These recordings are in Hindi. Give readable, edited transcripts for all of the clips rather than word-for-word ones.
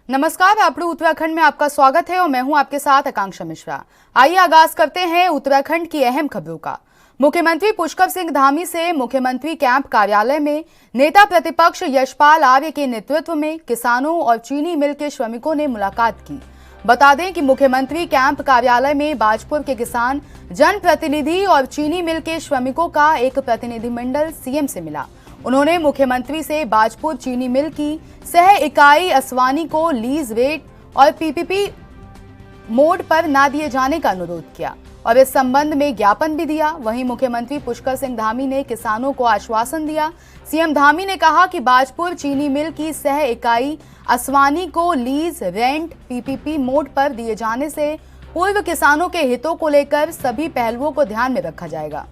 नमस्कार, आपड़ू उत्तराखंड में आपका स्वागत है और मैं हूं आपके साथ आकांक्षा मिश्रा। आइए आगाज करते हैं उत्तराखंड की अहम खबरों का। मुख्यमंत्री पुष्कर सिंह धामी से मुख्यमंत्री कैंप कार्यालय में नेता प्रतिपक्ष यशपाल आर्य के नेतृत्व में किसानों और चीनी मिल के श्रमिकों ने मुलाकात की। बता दें कि मुख्यमंत्री कैंप कार्यालय में बाजपुर के किसान, जनप्रतिनिधि और चीनी मिल के श्रमिकों का एक प्रतिनिधिमंडल सीएम से मिला। उन्होंने मुख्यमंत्री से बाजपुर चीनी मिल की सह इकाई असवानी को लीज रेट और पीपीपी मोड पर न दिए जाने का अनुरोध किया और इस संबंध में ज्ञापन भी दिया। वहीं मुख्यमंत्री पुष्कर सिंह धामी ने किसानों को आश्वासन दिया। सीएम धामी ने कहा कि बाजपुर चीनी मिल की सह इकाई असवानी को लीज रेंट पीपीपी मोड पर दिए जाने से पूर्व किसानों के हितों को लेकर सभी पहलुओं को ध्यान में रखा जाएगा।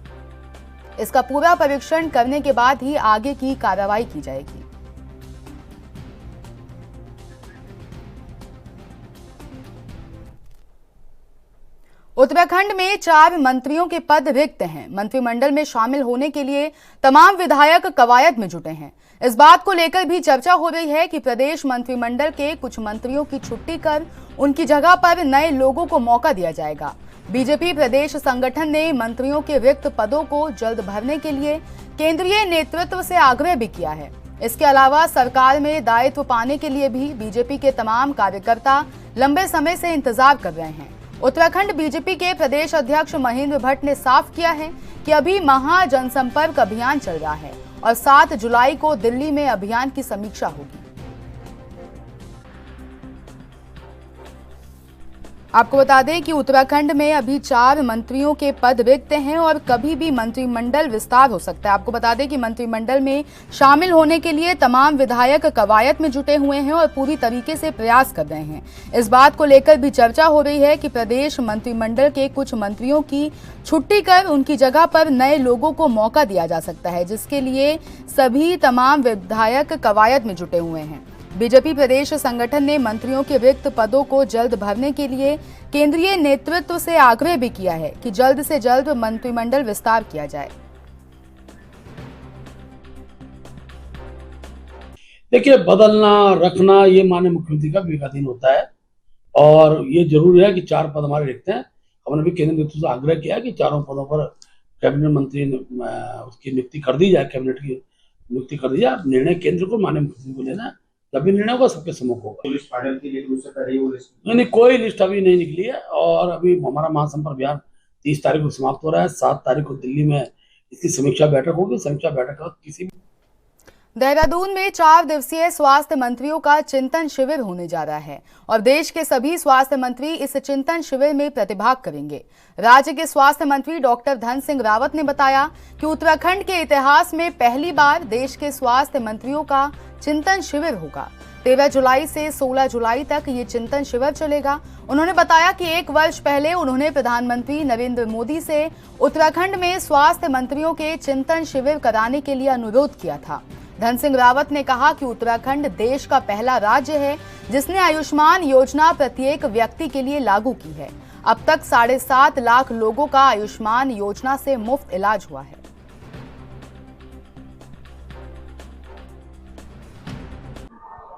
इसका पूरा परीक्षण करने के बाद ही आगे की कार्रवाई की जाएगी। उत्तराखंड में 4 मंत्रियों के पद रिक्त हैं। मंत्रिमंडल में शामिल होने के लिए तमाम विधायक कवायद में जुटे हैं। इस बात को लेकर भी चर्चा हो रही है कि प्रदेश मंत्रिमंडल के कुछ मंत्रियों की छुट्टी कर उनकी जगह पर नए लोगों को मौका दिया जाएगा। बीजेपी प्रदेश संगठन ने मंत्रियों के रिक्त पदों को जल्द भरने के लिए केंद्रीय नेतृत्व से आग्रह भी किया है। इसके अलावा सरकार में दायित्व पाने के लिए भी बीजेपी के तमाम कार्यकर्ता लंबे समय से इंतजार कर रहे हैं। उत्तराखंड बीजेपी के प्रदेश अध्यक्ष महेंद्र भट्ट ने साफ किया है कि अभी महा जनसंपर्क अभियान चल रहा है और 7 जुलाई को दिल्ली में अभियान की समीक्षा होगी। आपको बता दें कि उत्तराखंड में अभी 4 मंत्रियों के पद रिक्त हैं और कभी भी मंत्रिमंडल विस्तार हो सकता है। आपको बता दें कि मंत्रिमंडल में शामिल होने के लिए तमाम विधायक कवायद में जुटे हुए हैं और पूरी तरीके से प्रयास कर रहे हैं। इस बात को लेकर भी चर्चा हो रही है कि प्रदेश मंत्रिमंडल के कुछ मंत्रियों की छुट्टी कर उनकी जगह पर नए लोगों को मौका दिया जा सकता है, जिसके लिए सभी तमाम विधायक कवायद में जुटे हुए हैं। बीजेपी प्रदेश संगठन ने मंत्रियों के रिक्त पदों को जल्द भरने के लिए केंद्रीय नेतृत्व से आग्रह भी किया है कि जल्द से जल्द मंत्रिमंडल विस्तार किया जाए। देखिए, बदलना रखना ये माननीय मुख्यमंत्री का विवेकाधीन होता है और ये जरूरी है कि 4 पद हमारे रिक्त हैं। हमने भी केंद्रीय नेतृत्व से आग्रह किया कि 4 पदों पर कैबिनेट मंत्री उसकी नियुक्ति कर दी जाए, कैबिनेट की नियुक्ति कर दी जाए। निर्णय केंद्र को माननीय मुख्यमंत्री को लेना है, तभी निर्णय होगा, सबके सम्मुख होगा। लिस्ट फाइनल की लेकिन उससे पहले वो लिस्ट नहीं, कोई लिस्ट अभी नहीं निकली है और अभी हमारा महासंपर्क अभियान 30 तारीख को समाप्त हो रहा है। 7 तारीख को दिल्ली में इसकी समीक्षा बैठक होगी। समीक्षा बैठक का किसी देहरादून में 4 दिवसीय स्वास्थ्य मंत्रियों का चिंतन शिविर होने जा रहा है और देश के सभी स्वास्थ्य मंत्री इस चिंतन शिविर में प्रतिभाग करेंगे। राज्य के स्वास्थ्य मंत्री डॉक्टर धन सिंह रावत ने बताया कि उत्तराखंड के इतिहास में पहली बार देश के स्वास्थ्य मंत्रियों का चिंतन शिविर होगा। 13 जुलाई से 16 जुलाई तक ये चिंतन शिविर चलेगा। उन्होंने बताया कि 1 वर्ष पहले उन्होंने प्रधानमंत्री नरेंद्र मोदी से उत्तराखंड में स्वास्थ्य मंत्रियों के चिंतन शिविर कराने के लिए अनुरोध किया था। धन सिंह रावत ने कहा कि उत्तराखंड देश का पहला राज्य है जिसने आयुष्मान योजना प्रत्येक व्यक्ति के लिए लागू की है। अब तक 7.5 लाख लोगों का आयुष्मान योजना से मुफ्त इलाज हुआ है।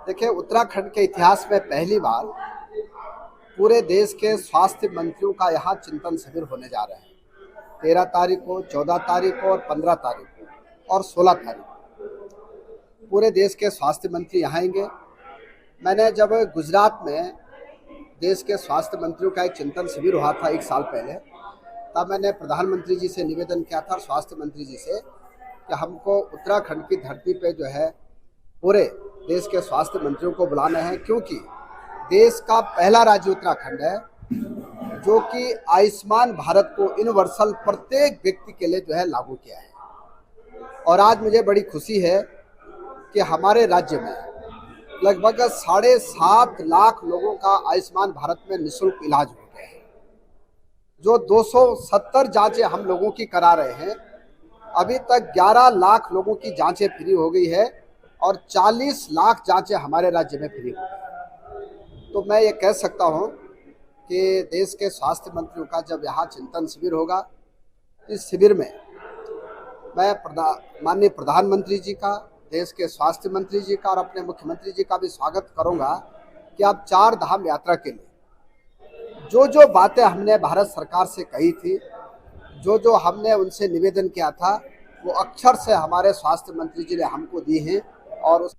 देखिए, उत्तराखंड के इतिहास में पहली बार पूरे देश के स्वास्थ्य मंत्रियों का यहाँ चिंतन शिविर होने जा रहा है। 13 तारीख को, 14 तारीख को और 15 तारीख को और 16 तारीख को पूरे देश के स्वास्थ्य मंत्री यहाँ आएंगे। मैंने जब गुजरात में देश के स्वास्थ्य मंत्रियों का एक चिंतन शिविर हुआ था 1 साल पहले, तब मैंने प्रधानमंत्री जी से निवेदन किया था और स्वास्थ्य मंत्री जी से कि हमको उत्तराखंड की धरती पे जो है पूरे देश के स्वास्थ्य मंत्रियों को बुलाना है, क्योंकि देश का पहला राज्य उत्तराखंड है जो कि आयुष्मान भारत को यूनिवर्सल प्रत्येक व्यक्ति के लिए जो है लागू किया है। और आज मुझे बड़ी खुशी है कि हमारे राज्य में लगभग 7.5 लाख लोगों का आयुष्मान भारत में निःशुल्क इलाज हो गया है। जो 270 जांचें हम लोगों की करा रहे हैं, अभी तक 11 लाख लोगों की जांचें फ्री हो गई है और 40 लाख जांचें हमारे राज्य में फ्री हो गई। तो मैं ये कह सकता हूँ कि देश के स्वास्थ्य मंत्रियों का जब यहाँ चिंतन शिविर होगा, इस शिविर में मैं माननीय प्रधानमंत्री जी का, देश के स्वास्थ्य मंत्री जी का और अपने मुख्यमंत्री जी का भी स्वागत करूंगा कि अब 4 धाम यात्रा के लिए जो बातें हमने भारत सरकार से कही थी, जो हमने उनसे निवेदन किया था, वो अक्षर से हमारे स्वास्थ्य मंत्री जी ने हमको दी है। और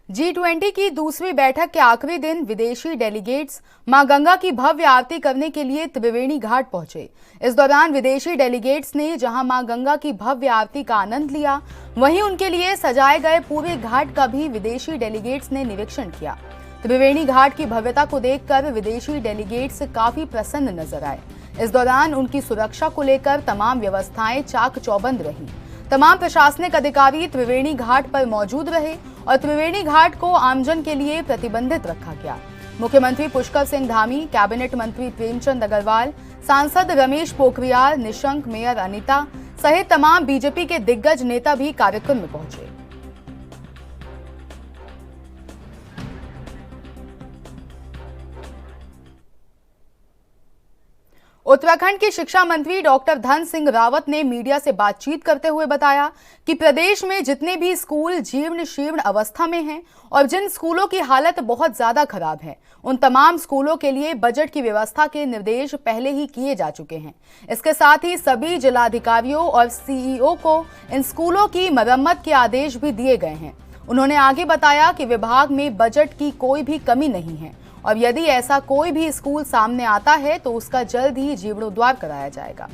G20 की दूसरी बैठक के आखिरी दिन विदेशी डेलीगेट्स मां गंगा की भव्य आरती करने के लिए त्रिवेणी घाट पहुंचे। इस दौरान विदेशी डेलीगेट्स ने जहां मां गंगा की भव्य आरती का आनंद लिया, वहीं उनके लिए सजाए गए पूरे घाट का भी विदेशी डेलीगेट्स ने निरीक्षण किया। त्रिवेणी घाट की भव्यता को देखकर विदेशी डेलीगेट्स काफी प्रसन्न नजर आए। इस दौरान उनकी सुरक्षा को लेकर तमाम व्यवस्थाएं चाक चौबंद रही। तमाम प्रशासनिक अधिकारी त्रिवेणी घाट पर मौजूद रहे और त्रिवेणी घाट को आमजन के लिए प्रतिबंधित रखा गया। मुख्यमंत्री पुष्कर सिंह धामी, कैबिनेट मंत्री प्रेमचंद अग्रवाल, सांसद रमेश पोखरियाल निशंक, मेयर अनीता सहित तमाम बीजेपी के दिग्गज नेता भी कार्यक्रम में पहुंचे। उत्तराखंड के शिक्षा मंत्री डॉक्टर धन सिंह रावत ने मीडिया से बातचीत करते हुए बताया कि प्रदेश में जितने भी स्कूल जीर्ण शीर्ण अवस्था में हैं और जिन स्कूलों की हालत बहुत ज्यादा खराब है, उन तमाम स्कूलों के लिए बजट की व्यवस्था के निर्देश पहले ही किए जा चुके हैं। इसके साथ ही सभी जिलाधिकारियों और सीईओ को इन स्कूलों की मरम्मत के आदेश भी दिए गए हैं। उन्होंने आगे बताया कि विभाग में बजट की कोई भी कमी नहीं है और यदि ऐसा कोई भी स्कूल सामने आता है तो उसका जल्द ही जीर्णोद्धार कराया जाएगा।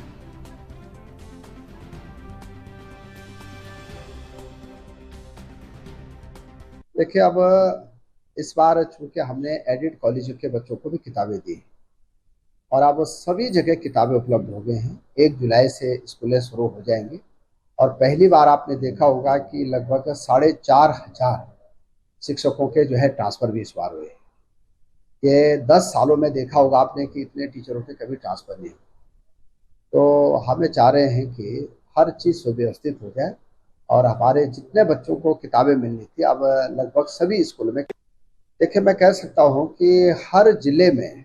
देखिए, अब इस बार चूंकि हमने एडेड कॉलेजों के बच्चों को भी किताबें दी और अब सभी जगह किताबें उपलब्ध हो गए हैं। 1 जुलाई से स्कूलें शुरू हो जाएंगी और पहली बार आपने देखा होगा कि लगभग 4,500 शिक्षकों के जो है ट्रांसफर भी इस बार हुए। ये 10 सालों में देखा होगा आपने कि इतने टीचरों के कभी ट्रांसफर नहीं। तो हमें चाह रहे हैं कि हर चीज़ सुव्यवस्थित हो जाए और हमारे जितने बच्चों को किताबें मिलनी थी अब लगभग सभी स्कूलों में। देखिए, मैं कह सकता हूँ कि हर जिले में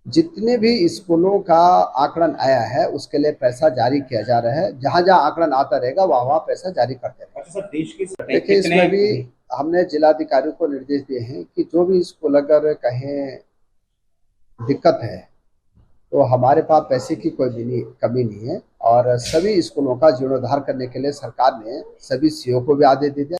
जितने भी स्कूलों का आंकड़न आया है उसके लिए पैसा जारी किया जा रहा है। जहाँ जहाँ आंकड़न आता रहेगा वहाँ पैसा जारी करते रहेगा। अच्छा सर, देश की देखिए, इसमें भी हमने जिलाधिकारियों को निर्देश दिए हैं कि जो भी स्कूल अगर कहीं दिक्कत है तो हमारे पास पैसे की कोई भी कमी नहीं है और सभी स्कूलों का जीर्णोद्धार करने के लिए सरकार ने सभी सीईओ को भी आदेश दे दिया।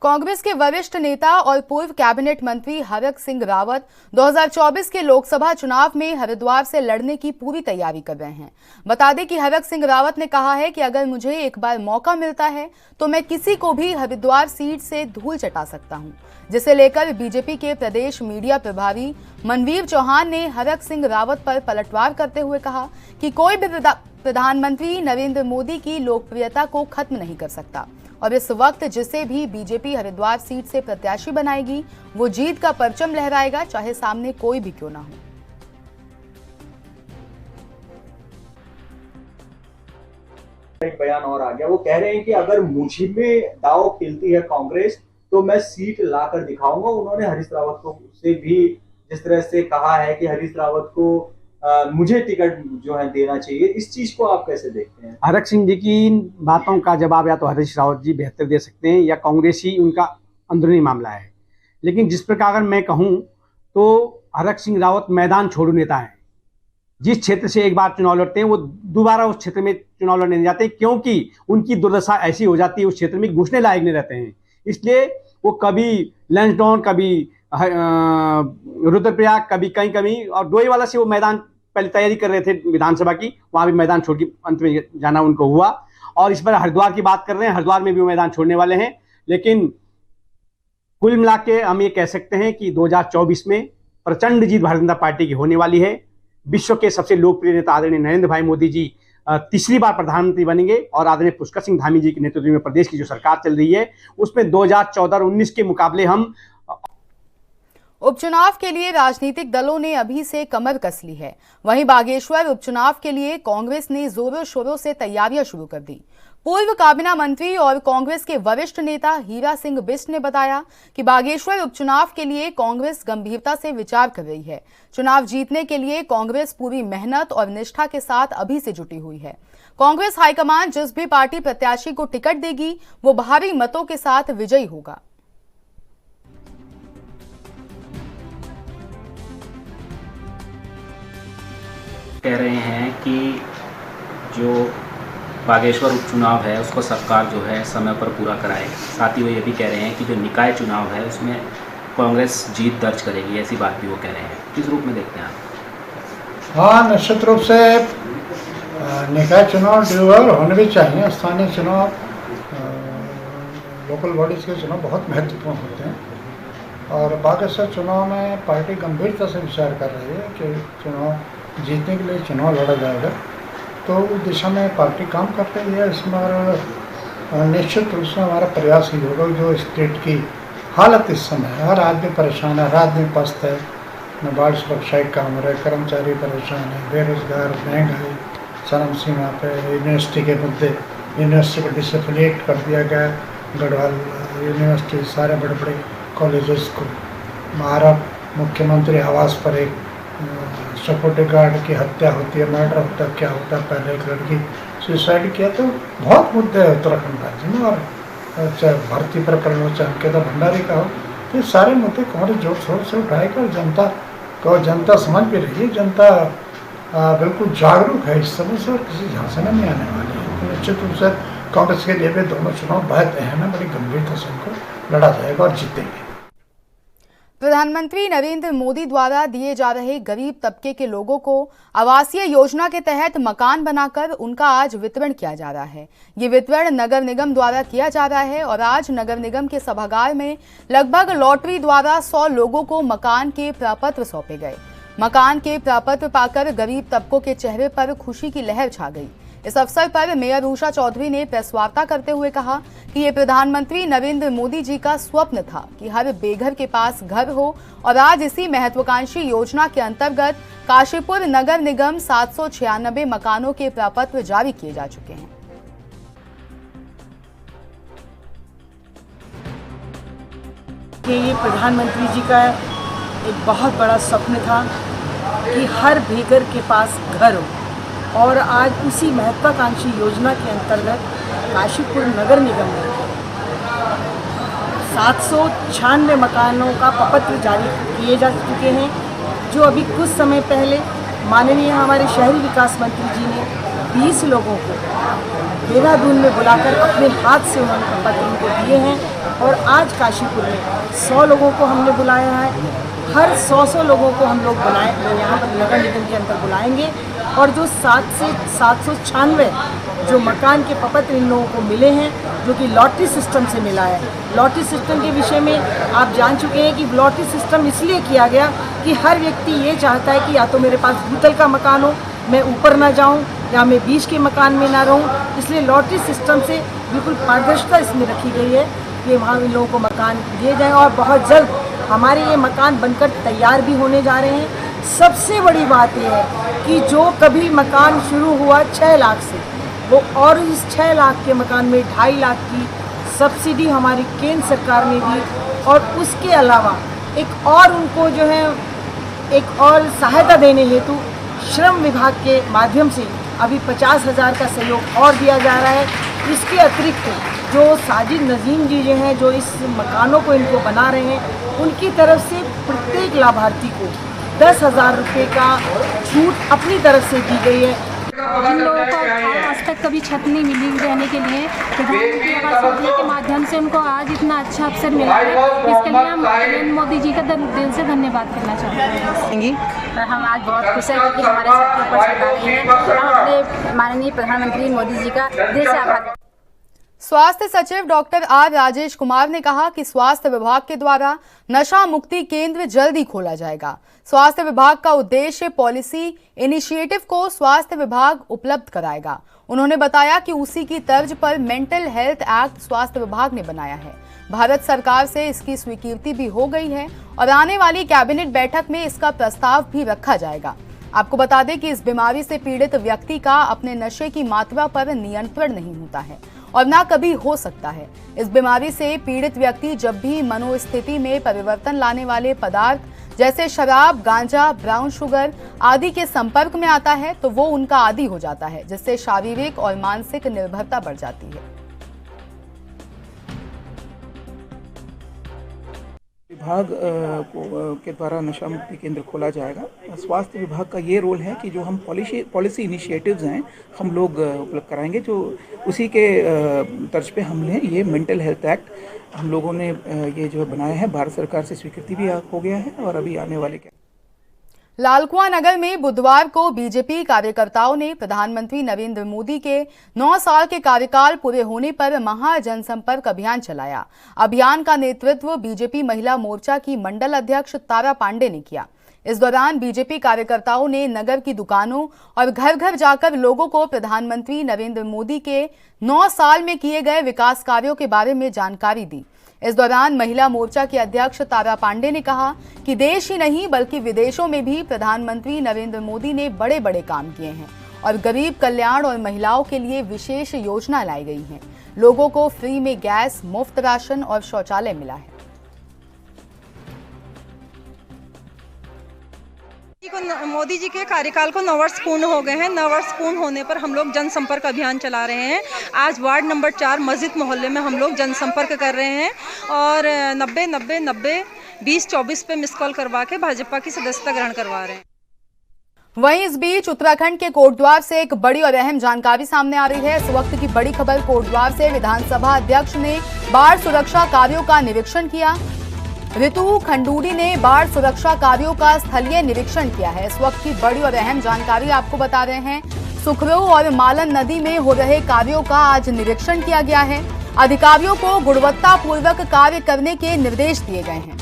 कांग्रेस के वरिष्ठ नेता और पूर्व कैबिनेट मंत्री हरक सिंह रावत 2024 के लोकसभा चुनाव में हरिद्वार से लड़ने की पूरी तैयारी कर रहे हैं। बता दें कि हरक सिंह रावत ने कहा है कि अगर मुझे एक बार मौका मिलता है तो मैं किसी को भी हरिद्वार सीट से धूल चटा सकता हूं, जिसे लेकर बीजेपी के प्रदेश मीडिया प्रभारी मनवीर चौहान ने हरक सिंह रावत पर पलटवार करते हुए कहा कि कोई भी प्रधानमंत्री नरेंद्र मोदी की लोकप्रियता को खत्म नहीं कर सकता और इस वक्त जिसे भी बीजेपी हरिद्वार सीट से प्रत्याशी बनाएगी वो जीत का परचम लहराएगा, चाहे सामने कोई भी क्यों ना हो। एक बयान और आ गया, वो कह रहे हैं कि अगर मुझे में दाव खेलती है कांग्रेस तो मैं सीट लाकर दिखाऊंगा। उन्होंने हरीश रावत को से भी जिस तरह से कहा है कि हरीश रावत को मुझे टिकट जो है देना चाहिए, इस चीज को आप कैसे देखते हैं? हरक सिंह जी की इन बातों का जवाब या तो हरीश रावत जी बेहतर दे सकते हैं या कांग्रेस ही उनका अंदरूनी मामला है। लेकिन जिस प्रकार अगर मैं कहूं तो हरक सिंह रावत मैदान छोड़ू नेता है। जिस क्षेत्र से एक बार चुनाव लड़ते हैं वो दोबारा उस क्षेत्र में चुनाव लड़ने नहीं जाते, क्योंकि उनकी दुर्दशा ऐसी हो जाती है उस क्षेत्र में घुसने लायक नहीं रहते हैं। इसलिए वो कभी लैंसडाउन, कभी रुद्रप्रयाग, कभी कहीं और डोईवाला से वो मैदान पहले तैयारी कर रहे थे विधानसभा की, वहां भी मैदान छोड़ के अंत में जाना उनको हुआ। और इस पर हरिद्वार की बात कर रहे हैं, हरिद्वार में भी वो मैदान छोड़ने वाले हैं। लेकिन कुल मिला के हम ये कह सकते हैं कि 2024 में प्रचंड जीत भारतीय जनता पार्टी की होने वाली है। विश्व के सबसे लोकप्रिय नेता आदरणीय नरेंद्र भाई मोदी जी तीसरी बार प्रधानमंत्री बनेंगे और आदरणीय पुष्कर सिंह धामी जी के नेतृत्व में प्रदेश की जो सरकार चल रही है उसमें 2014 और 19 के मुकाबले हम उपचुनाव के लिए राजनीतिक दलों ने अभी से कमर कस ली है। वहीं बागेश्वर उपचुनाव के लिए कांग्रेस ने जोरों शोरों से तैयारियां शुरू कर दी। पूर्व काबीना मंत्री और कांग्रेस के वरिष्ठ नेता हीरा सिंह बिष्ट ने बताया कि बागेश्वर उपचुनाव के लिए कांग्रेस गंभीरता से विचार कर रही है। चुनाव जीतने के लिए कांग्रेस पूरी मेहनत और निष्ठा के साथ अभी से जुटी हुई है। कांग्रेस हाईकमान जिस भी पार्टी प्रत्याशी को टिकट देगी वो भारी मतों के साथ विजयी होगा। कह रहे हैं कि जो बागेश्वर उपचुनाव है उसको सरकार जो है समय पर पूरा कराएगी। साथ ही वो ये भी कह रहे हैं कि जो निकाय चुनाव है उसमें कांग्रेस जीत दर्ज करेगी, ऐसी बात भी वो कह रहे हैं। किस रूप में देखते हैं आप? हाँ, निश्चित रूप से निकाय चुनाव ड्यूअल होने भी चाहिए। स्थानीय चुनाव, लोकल बॉडीज़ के चुनाव बहुत महत्वपूर्ण होते हैं और बागेश्वर चुनाव में पार्टी गंभीरता से विचार कर रही है कि चुनाव जीतने के लिए चुनाव लड़ा जाएगा, तो उस दिशा में पार्टी काम कर रही है। इसमें और निश्चित रूप से हमारा प्रयास ही होगा। जो स्टेट की हालत इस समय है, हर आदमी परेशान है, हर आदमी पस्त है, नाबार्ड सुरक्षाई काम रहे, कर्मचारी परेशान है, बेरोजगार, महंगाई चरम सीमा पे, यूनिवर्सिटी के मुद्दे, यूनिवर्सिटी को डिसएफिलिएट कर दिया गया, गढ़वाल यूनिवर्सिटी सारे बड़े बड़े कॉलेजेस को, महाराष्ट्र मुख्यमंत्री आवास पर एक सिक्योरिटी गार्ड की हत्या होती है, मर्डर होता है, क्या होता है, पहले एक लड़की सुसाइड किया। तो बहुत मुद्दे हैं उत्तराखंड राज्य में, और चाहे भर्ती प्रकरण हो, चाहे अंकिता भंडारी का हो, तो ये सारे मुद्दे कांग्रेस जोर शोर से उठाएगा और जनता को, जनता समझ भी रही है, जनता बिल्कुल जागरूक है इस समय से और किसी झांसे में नहीं आने वाली है। तो निश्चित रूप से कांग्रेस के लिए भी दोनों चुनाव बहुत अहम है, बड़ी गंभीरता से इनको लड़ा जाएगा और जीतेंगे। प्रधानमंत्री नरेंद्र मोदी द्वारा दिए जा रहे गरीब तबके के लोगों को आवासीय योजना के तहत मकान बनाकर उनका आज वितरण किया जा रहा है। ये वितरण नगर निगम द्वारा किया जा रहा है और आज नगर निगम के सभागार में लगभग लॉटरी द्वारा 100 लोगों को मकान के प्रपत्र सौंपे गए। मकान के प्रपत्र पाकर गरीब तबकों के चेहरे पर खुशी की लहर छा गई। इस अवसर पर मेयर उषा चौधरी ने प्रेस वार्ता करते हुए कहा कि ये प्रधानमंत्री नरेंद्र मोदी जी का स्वप्न था कि हर बेघर के पास घर हो और आज इसी महत्वाकांक्षी योजना के अंतर्गत काशीपुर नगर निगम 796 मकानों के प्रपत्र जारी किए जा चुके हैं। ये प्रधानमंत्री जी का एक बहुत बड़ा स्वप्न था कि हर बेघर के पास घर हो और आज उसी महत्वाकांक्षी योजना के अंतर्गत काशीपुर नगर निगम में 796 मकानों का प्रपत्र जारी किए जा चुके हैं, जो अभी कुछ समय पहले माननीय हमारे शहरी विकास मंत्री जी ने 20 लोगों को देहरादून में बुलाकर अपने हाथ से उन्होंने प्रपत्र उनको दिए हैं और आज काशीपुर में 100 लोगों को हमने बुलाया है। हर 100 लोगों को हम लोग यहाँ पर नगर निगम के अंदर बुलाएंगे और जो 7 से 796 जो मकान के प्रपत्र इन लोगों को मिले हैं, जो कि लॉटरी सिस्टम से मिला है। लॉटरी सिस्टम के विषय में आप जान चुके हैं कि लॉटरी सिस्टम इसलिए किया गया कि हर व्यक्ति ये चाहता है कि या तो मेरे पास भूतल का मकान हो, मैं ऊपर ना जाऊं, या मैं बीच के मकान में ना रहूं। इसलिए लॉटरी सिस्टम से बिल्कुल पारदर्शिता इसमें रखी गई है कि वहाँ इन लोगों को मकान दिए जाएँ और बहुत जल्द हमारे ये मकान बनकर तैयार भी होने जा रहे हैं। सबसे बड़ी बात यह है कि जो कभी मकान शुरू हुआ 6 लाख से, वो और इस 6 लाख के मकान में 2.5 लाख की सब्सिडी हमारी केंद्र सरकार ने दी और उसके अलावा एक और उनको जो है एक और सहायता देने हेतु श्रम विभाग के माध्यम से अभी 50,000 का सहयोग और दिया जा रहा है। इसके अतिरिक्त जो साजिद नजीम जी जो हैं, जो इस मकानों को इनको बना रहे हैं, उनकी तरफ से प्रत्येक लाभार्थी को 10,000 रुपये का छूट अपनी तरफ से दी गई है। जिन लोगों को आज तक कभी छत नहीं मिली रहने के लिए प्रधानमंत्री आवास योजना के माध्यम से उनको आज इतना अच्छा अवसर मिला है, इसके लिए हम नरेंद्र मोदी जी का दिल से धन्यवाद करना चाहते हैं। हम आज बहुत खुश हैं कि हमारे सर के ऊपर सरकार आई है। हम अपने माननीय प्रधानमंत्री मोदी जी का दिल से आभार। स्वास्थ्य सचिव डॉक्टर आर राजेश कुमार ने कहा कि स्वास्थ्य विभाग के द्वारा नशा मुक्ति केंद्र जल्द ही खोला जाएगा। स्वास्थ्य विभाग का उद्देश्य पॉलिसी इनिशिएटिव को स्वास्थ्य विभाग उपलब्ध कराएगा। उन्होंने बताया कि उसी की तर्ज पर मेंटल हेल्थ एक्ट स्वास्थ्य विभाग ने बनाया है। भारत सरकार से इसकी स्वीकृति भी हो गई है और आने वाली कैबिनेट बैठक में इसका प्रस्ताव भी रखा जाएगा। आपको बता दें कि इस बीमारी से पीड़ित व्यक्ति का अपने नशे की मात्रा पर नियंत्रण नहीं होता है और ना कभी हो सकता है। इस बीमारी से पीड़ित व्यक्ति जब भी मनोस्थिति में परिवर्तन लाने वाले पदार्थ जैसे शराब, गांजा, ब्राउन शुगर आदि के संपर्क में आता है तो वो उनका आदी हो जाता है, जिससे शारीरिक और मानसिक निर्भरता बढ़ जाती है। विभाग के द्वारा नशा मुक्ति केंद्र खोला जाएगा। स्वास्थ्य विभाग का ये रोल है कि जो हम पॉलिसी इनिशिएटिव्स हैं हम लोग उपलब्ध कराएंगे, जो उसी के तर्ज पे हमने ये मेंटल हेल्थ एक्ट हम लोगों ने ये जो बनाया है, भारत सरकार से स्वीकृति भी हो गया है और अभी आने वाले लालकुआं नगर में बुधवार को बीजेपी कार्यकर्ताओं ने प्रधानमंत्री नरेंद्र मोदी के 9 साल के कार्यकाल पूरे होने पर महा जनसंपर्क अभियान चलाया। अभियान का नेतृत्व बीजेपी महिला मोर्चा की मंडल अध्यक्ष तारा पांडे ने किया। इस दौरान बीजेपी कार्यकर्ताओं ने नगर की दुकानों और घर घर जाकर लोगों को प्रधानमंत्री नरेंद्र मोदी के 9 साल में किए गए विकास कार्यों के बारे में जानकारी दी। इस दौरान महिला मोर्चा की अध्यक्ष तारा पांडे ने कहा कि देश ही नहीं बल्कि विदेशों में भी प्रधानमंत्री नरेंद्र मोदी ने बड़े बड़े काम किए हैं और गरीब कल्याण और महिलाओं के लिए विशेष योजना लाई गई हैं। लोगों को फ्री में गैस, मुफ्त राशन और शौचालय मिला है। मोदी जी के कार्यकाल को 9 वर्ष पूर्ण हो गए हैं। 9 वर्ष पूर्ण होने पर हम लोग जनसंपर्क अभियान चला रहे हैं। आज वार्ड नंबर 4 मस्जिद मोहल्ले में हम लोग जनसंपर्क कर रहे हैं और 90-90-90-20-24 पे मिस कॉल करवा के भाजपा की सदस्यता ग्रहण करवा रहे हैं। वहीं इस बीच उत्तराखंड के कोटद्वार से एक बड़ी और अहम जानकारी सामने आ रही है। इस वक्त की बड़ी खबर, कोटद्वार से विधानसभा अध्यक्ष ने बाढ़ सुरक्षा कार्यों का निरीक्षण किया। ऋतु खंडूरी ने बाढ़ सुरक्षा कार्यों का स्थलीय निरीक्षण किया है। इस वक्त की बड़ी और अहम जानकारी आपको बता रहे हैं। सुखरो और मालन नदी में हो रहे कार्यों का आज निरीक्षण किया गया है। अधिकारियों को गुणवत्तापूर्वक कार्य करने के निर्देश दिए गए हैं।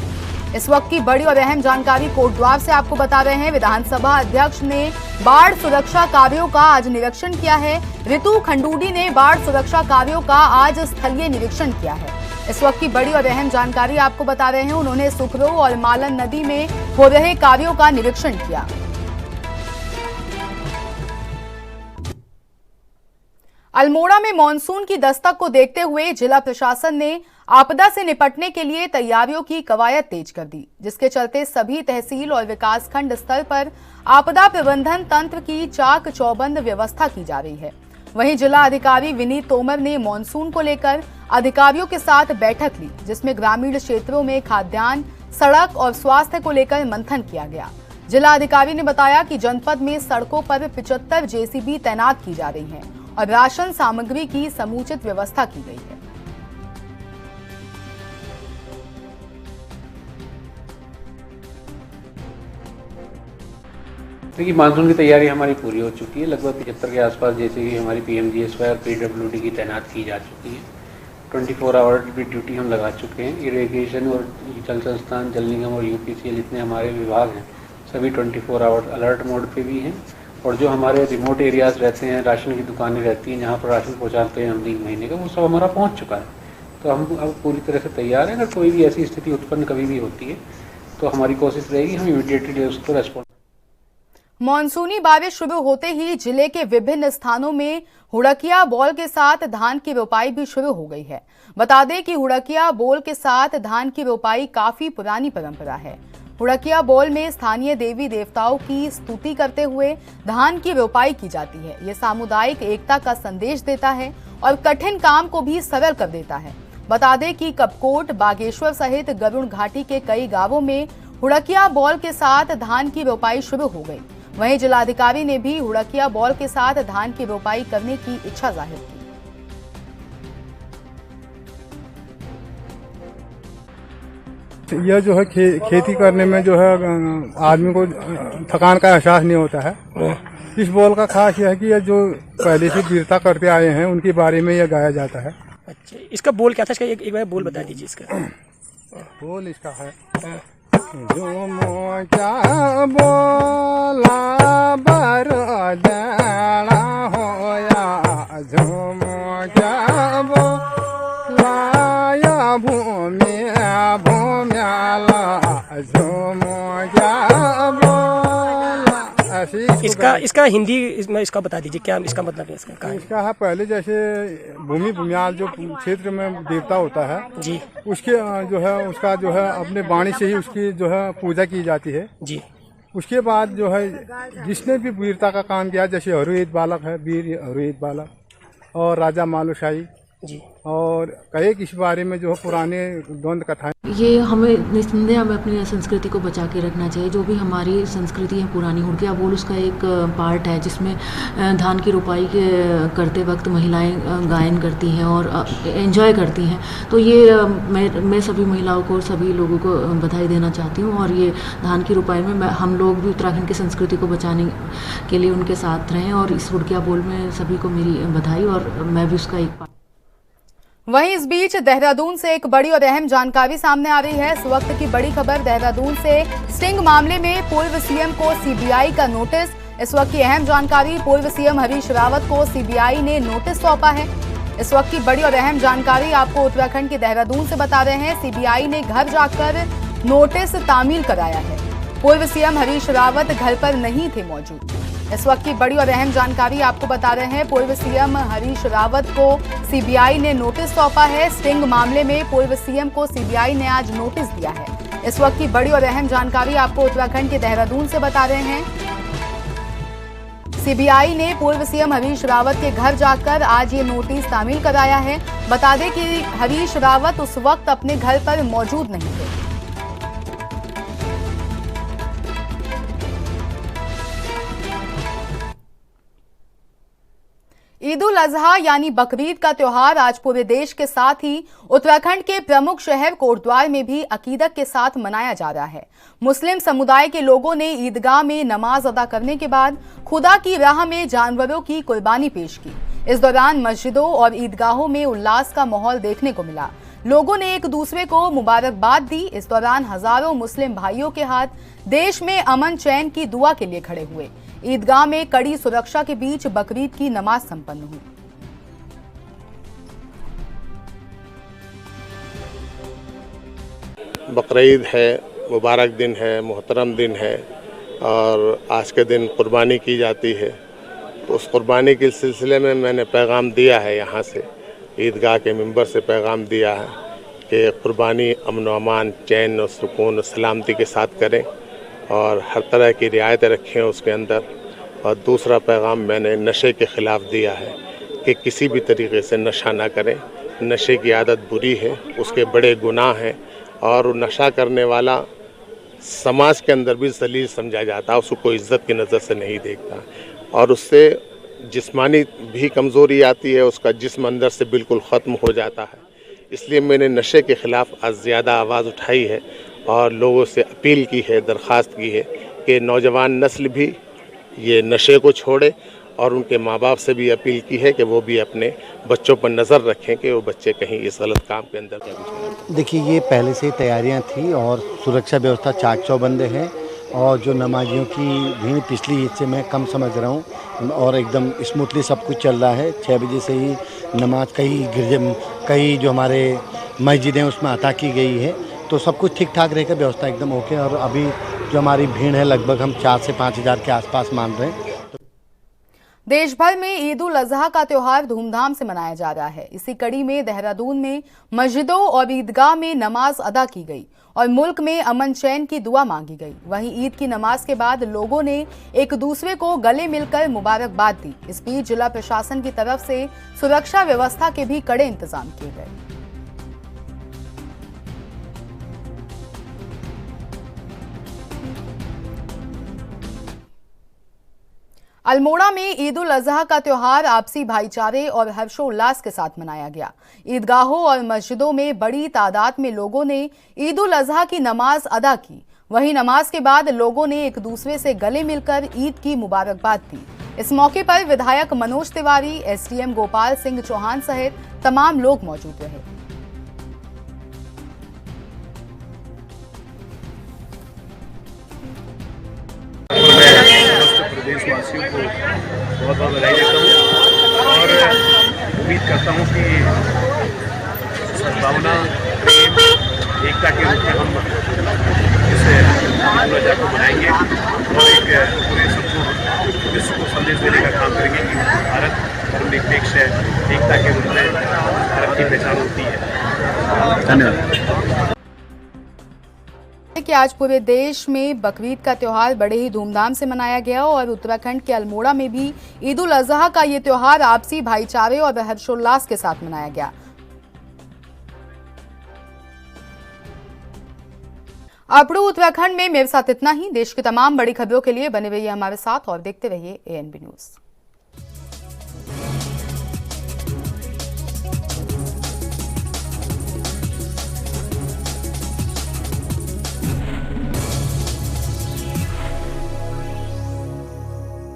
इस वक्त की बड़ी और अहम जानकारी कोटद्वार से आपको बता रहे हैं। विधानसभा अध्यक्ष ने बाढ़ सुरक्षा कार्यों का आज निरीक्षण किया है। ऋतु खंडूरी ने बाढ़ सुरक्षा कार्यों का आज स्थलीय निरीक्षण किया है। इस वक्त की बड़ी और अहम जानकारी आपको बता रहे हैं। उन्होंने सुखरो और मालन नदी में हो रहे कार्यों का निरीक्षण किया। अल्मोड़ा में मानसून की दस्तक को देखते हुए जिला प्रशासन ने आपदा से निपटने के लिए तैयारियों की कवायद तेज कर दी, जिसके चलते सभी तहसील और विकासखंड स्तर पर आपदा प्रबंधन तंत्र की चाक चौबंद व्यवस्था की जा रही है। वहीं जिला अधिकारी विनीत तोमर ने मानसून को लेकर अधिकारियों के साथ बैठक ली, जिसमें ग्रामीण क्षेत्रों में खाद्यान्न, सड़क और स्वास्थ्य को लेकर मंथन किया गया। जिला अधिकारी ने बताया कि जनपद में सड़कों पर 75 जेसीबी तैनात की जा रही हैं और राशन सामग्री की समुचित व्यवस्था की गई है। देखिए, मानसून की तैयारी हमारी पूरी हो चुकी है। लगभग 75 के आसपास जैसे कि हमारी PMGSY और PWD की तैनात की जा चुकी है। 24 आवर भी ड्यूटी हम लगा चुके हैं। इरिगेशन और जल संस्थान, जल निगम और UPCL जितने हमारे विभाग हैं सभी 24 आवर अलर्ट मोड पे भी हैं। और जो हमारे रिमोट एरियाज रहते हैं, राशन की दुकानें रहती हैं जहाँ पर राशन पहुँचाते हैं हम 3 महीने का, वो सब हमारा पहुँच चुका है। तो हम अब पूरी तरह से तैयार हैं। अगर कोई भी ऐसी स्थिति उत्पन्न कभी भी होती है तो हमारी कोशिश रहेगी हम इमीडिएटली उसको रेस्पॉन्ड। मानसूनी बारिश शुरू होते ही जिले के विभिन्न स्थानों में हुड़किया बॉल के साथ धान की रोपाई भी शुरू हो गई है। बता दें कि हुड़किया बॉल के साथ धान की रोपाई काफी पुरानी परंपरा है। हुड़किया बॉल में स्थानीय देवी देवताओं की स्तुति करते हुए धान की रोपाई की जाती है। ये सामुदायिक एकता का संदेश देता है और कठिन काम को भी सरल कर देता है। बता दें कि कपकोट, बागेश्वर सहित गरुड़ घाटी के कई गांवों में हुड़किया बॉल के साथ धान की रोपाई शुरू हो गई। वहीं जिलाधिकारी ने भी हुड़किया बॉल के साथ धान की रोपाई करने की इच्छा जाहिर की। यह जो है खेती करने में जो है आदमी को थकान का एहसास नहीं होता है। इस बॉल का खास यह है कि यह जो पहले से वीरता करते आए हैं उनके बारे में यह गाया जाता है। अच्छा, इसका बोल क्या था? इसका एक बार बोल बता दीजिए इसका। बोल इसका है, झूमो क्या बोला बरदाना होया, झूमो क्या बोला या भूमिया भूम्याला, झूमो क्या बोला। इसका हिंदी इसमें इसका बता दीजिए, क्या इसका मतलब है? इसका है पहले जैसे भूमि भूम्याल जो क्षेत्र में देवता होता है जी, उसके जो है उसका जो है अपने वाणी से ही उसकी जो है पूजा की जाती है जी। उसके बाद जो है जिसने भी वीरता का काम किया, जैसे हरुईत बालक है, वीर हरुईत बालक और राजा मालूशाही जी, और कई इस बारे में जो है पुराने द्वंद कथाएं। ये हमें निस्संदेह हमें अपनी संस्कृति को बचा के रखना चाहिए। जो भी हमारी संस्कृति है पुरानी हुड़किया बोल उसका एक पार्ट है जिसमें धान की रोपाई करते वक्त महिलाएं गायन करती हैं और एंजॉय करती हैं। तो ये मैं सभी महिलाओं को सभी लोगों को बधाई देना चाहती हूँ। और ये धान की रोपाई में हम लोग भी उत्तराखंड की संस्कृति को बचाने के लिए उनके साथ रहें और इस हुड़किया बोल में सभी को मेरी बधाई और मैं भी उसका एक पार्ट। वहीं इस बीच देहरादून से एक बड़ी और अहम जानकारी सामने आ रही है। इस वक्त की बड़ी खबर देहरादून से स्टिंग मामले में पूर्व सीएम को सीबीआई का नोटिस। इस वक्त की अहम जानकारी, पूर्व सीएम हरीश रावत को सीबीआई ने नोटिस सौंपा है। इस वक्त की बड़ी और अहम जानकारी आपको उत्तराखंड के देहरादून से बता रहे हैं। सीबीआई ने घर जाकर नोटिस तामील कराया है। पूर्व सीएम हरीश रावत घर पर नहीं थे मौजूद। इस वक्त की बड़ी और अहम जानकारी आपको बता रहे हैं। पूर्व सीएम हरीश रावत को सीबीआई ने नोटिस सौंपा है। स्टिंग मामले में पूर्व सीएम को सीबीआई ने आज नोटिस दिया है। इस वक्त की बड़ी और अहम जानकारी आपको उत्तराखंड के देहरादून से बता रहे हैं। सीबीआई ने पूर्व सीएम हरीश रावत के घर जाकर आज ये नोटिस तामील कराया है। बता दें कि हरीश रावत उस वक्त अपने घर पर मौजूद नहीं थे। ईद उल अजहा यानी बकरीद का त्योहार आज पूरे देश के साथ ही उत्तराखंड के प्रमुख शहर कोटद्वार में भी अकीदत के साथ मनाया जा रहा है। मुस्लिम समुदाय के लोगों ने ईदगाह में नमाज अदा करने के बाद खुदा की राह में जानवरों की कुर्बानी पेश की। इस दौरान मस्जिदों और ईदगाहों में उल्लास का माहौल देखने को मिला। लोगों ने एक दूसरे को मुबारकबाद दी। इस दौरान हजारों मुस्लिम भाइयों के हाथ देश में अमन चैन की दुआ के लिए खड़े हुए। ईदगाह में कड़ी सुरक्षा के बीच बकरीद की नमाज संपन्न हुई। बकरीद है, मुबारक दिन है, मोहतरम दिन है और आज के दिन कुर्बानी की जाती है। तो उस कुर्बानी के सिलसिले में मैंने पैगाम दिया है, यहाँ से ईदगाह के मिंबर से पैगाम दिया है कि कुर्बानी अमन व अमान, चैन और सुकून और सलामती के साथ करें और हर तरह की रियायतें रखें उसके अंदर। और दूसरा पैगाम मैंने नशे के ख़िलाफ़ दिया है कि किसी भी तरीके से नशा ना करें। नशे की आदत बुरी है, उसके बड़े गुनाह हैं और नशा करने वाला समाज के अंदर भी ज़लील समझा जाता है, उसको कोई इज़्ज़त की नज़र से नहीं देखता और उससे जिस्मानी भी कमज़ोरी आती है, उसका जिस्म अंदर से बिल्कुल ख़त्म हो जाता है। इसलिए मैंने नशे के ख़िलाफ़ आज ज़्यादा आवाज़ उठाई है और लोगों से अपील की है, दरख्वास्त की है कि नौजवान नस्ल भी ये नशे को छोड़े और उनके माँ बाप से भी अपील की है कि वो भी अपने बच्चों पर नज़र रखें कि वो बच्चे कहीं इस गलत काम के अंदर। देखिए, ये पहले से ही तैयारियां थी और सुरक्षा व्यवस्था चाक चौबंदे है और जो नमाजियों की भीड़ पिछली ईद से मैं कम समझ रहा हूँ और एकदम स्मूथली सब कुछ चल रहा है। 6 बजे से ही नमाज कई जो हमारे मस्जिद हैं उसमें अता की गई है, तो सब कुछ ठीक ठाक रहेगा, व्यवस्था एकदम ओके। और अभी जो हमारी भीड़ है लगभग हम 4 से 5 हज़ार के आसपास मान रहे हैं। देश भर में ईद उल अजहा का त्योहार धूमधाम से मनाया जा रहा है। इसी कड़ी में देहरादून में मस्जिदों और ईदगाह में नमाज अदा की गई और मुल्क में अमन चैन की दुआ मांगी गई। वहीं ईद की नमाज के बाद लोगों ने एक दूसरे को गले मिलकर मुबारकबाद दी। इस बीच जिला प्रशासन की तरफ से सुरक्षा व्यवस्था के भी कड़े इंतजाम किए गए। अल्मोड़ा में ईद उल अजहा का त्योहार आपसी भाईचारे और हर्षोल्लास के साथ मनाया गया। ईदगाहों और मस्जिदों में बड़ी तादाद में लोगों ने ईद उल अजहा की नमाज अदा की। वहीं नमाज के बाद लोगों ने एक दूसरे से गले मिलकर ईद की मुबारकबाद दी। इस मौके पर विधायक मनोज तिवारी, एसडीएम गोपाल सिंह चौहान सहित तमाम लोग मौजूद रहे। प्रदेशवासियों को बहुत बहुत बधाई देता हूँ और उम्मीद करता हूँ कि सद्भावना, प्रेम, एकता के रूप में हम इस रोजा को मनाएंगे और एक पूरे सबको विश्व को संदेश देने का काम करेंगे कि भारत धर्मनिरपेक्ष है, एकता के रूप में भारत की पहचान होती है। धन्यवाद। कि आज पूरे देश में बकरीद का त्योहार बड़े ही धूमधाम से मनाया गया और उत्तराखंड के अल्मोड़ा में भी ईद उल अजहा का ये त्योहार आपसी भाईचारे और हर्षोल्लास के साथ मनाया गया। अपड़ू उत्तराखंड में मेरे साथ इतना ही। देश की तमाम बड़ी खबरों के लिए बने रहिए हमारे साथ और देखते रहिए ANB न्यूज़।